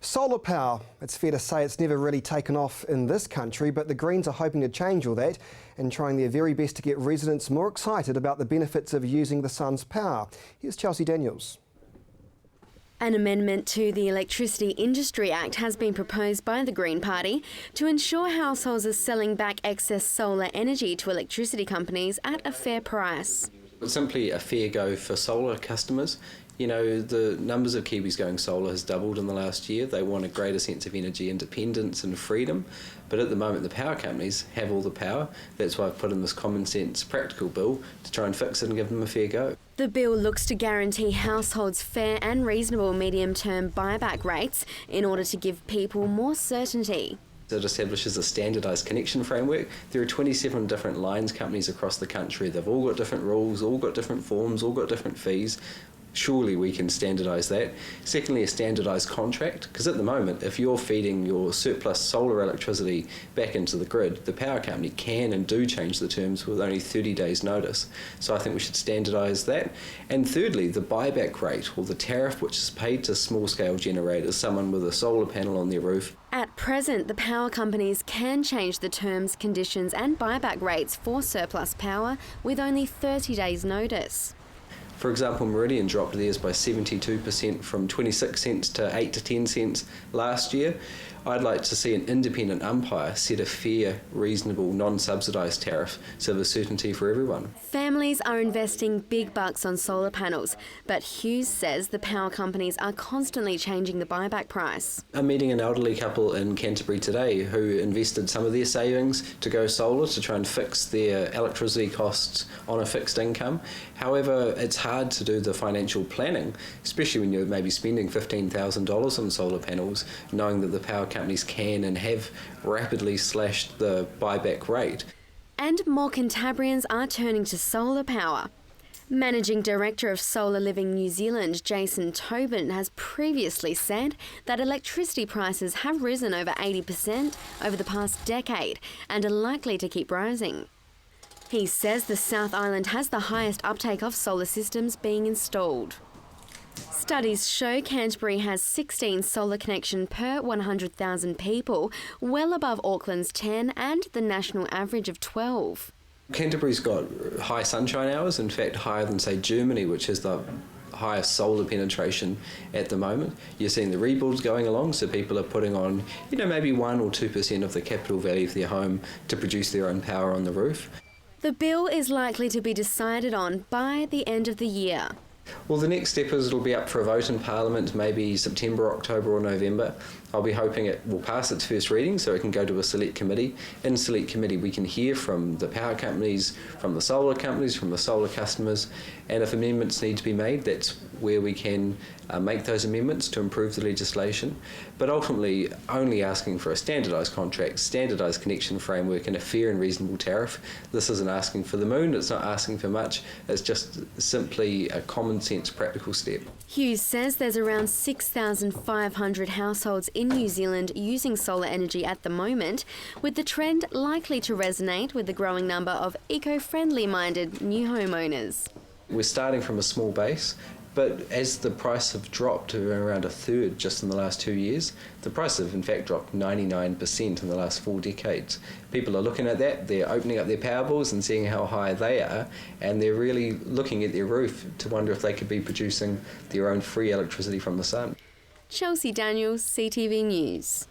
Solar power. It's fair to say it's never really taken off in this country, but the Greens are hoping to change all that and trying their very best to get residents more excited about the benefits of using the sun's power. Here's Chelsea Daniels. An amendment to the Electricity Industry Act has been proposed by the Green Party to ensure households are selling back excess solar energy to electricity companies at a fair price. It's simply a fair go for solar customers. You know, the numbers of Kiwis going solar has doubled in the last year. They want a greater sense of energy independence and freedom. But at the moment, the power companies have all the power. That's why I've put in this common sense practical bill to try and fix it and give them a fair go. The bill looks to guarantee households fair and reasonable medium-term buyback rates in order to give people more certainty. It establishes a standardised connection framework. There are 27 different lines companies across the country. They've all got different rules, all got different forms, all got different fees. Surely we can standardise that. Secondly, a standardised contract, because at the moment, if you're feeding your surplus solar electricity back into the grid, the power company can and do change the terms with only 30 days notice. So I think we should standardise that. And thirdly, the buyback rate, or the tariff which is paid to small-scale generators, someone with a solar panel on their roof. At present, the power companies can change the terms, conditions and buyback rates for surplus power with only 30 days notice. For example, Meridian dropped theirs by 72% from 26 cents to 8 to 10 cents last year. I'd like to see an independent umpire set a fair, reasonable, non-subsidised tariff so there's certainty for everyone. Families are investing big bucks on solar panels, but Hughes says the power companies are constantly changing the buyback price. I'm meeting an elderly couple in Canterbury today who invested some of their savings to go solar to try and fix their electricity costs on a fixed income. However, it's hard to do the financial planning, especially when you're maybe spending $15,000 on solar panels, knowing that the power companies can and have rapidly slashed the buyback rate. And more Cantabrians are turning to solar power. Managing Director of Solar Living New Zealand, Jason Tobin, has previously said that electricity prices have risen over 80% over the past decade and are likely to keep rising. He says the South Island has the highest uptake of solar systems being installed. Studies show Canterbury has 16 solar connections per 100,000 people, well above Auckland's 10 and the national average of 12. Canterbury's got high sunshine hours, in fact higher than, say, Germany, which has the highest solar penetration at the moment. You're seeing the rebuilds going along, so people are putting on, maybe 1 or 2% of the capital value of their home to produce their own power on the roof. The bill is likely to be decided on by the end of the year. Well, the next step is it'll be up for a vote in Parliament, maybe September, October or November. I'll be hoping it will pass its first reading so it can go to a select committee. In select committee we can hear from the power companies, from the solar companies, from the solar customers, and if amendments need to be made, that's where we can make those amendments to improve the legislation. But ultimately only asking for a standardised contract, standardised connection framework and a fair and reasonable tariff. This isn't asking for the moon, it's not asking for much, it's just simply a common sense practical step. Hughes says there's around 6,500 households in New Zealand using solar energy at the moment, with the trend likely to resonate with the growing number of eco-friendly minded new homeowners. We're starting from a small base, but as the price have dropped to around a third just in the last 2 years, the price have in fact dropped 99% in the last 4 decades. People are looking at that, they're opening up their power bills and seeing how high they are, and they're really looking at their roof to wonder if they could be producing their own free electricity from the sun. Chelsea Daniels, CTV News.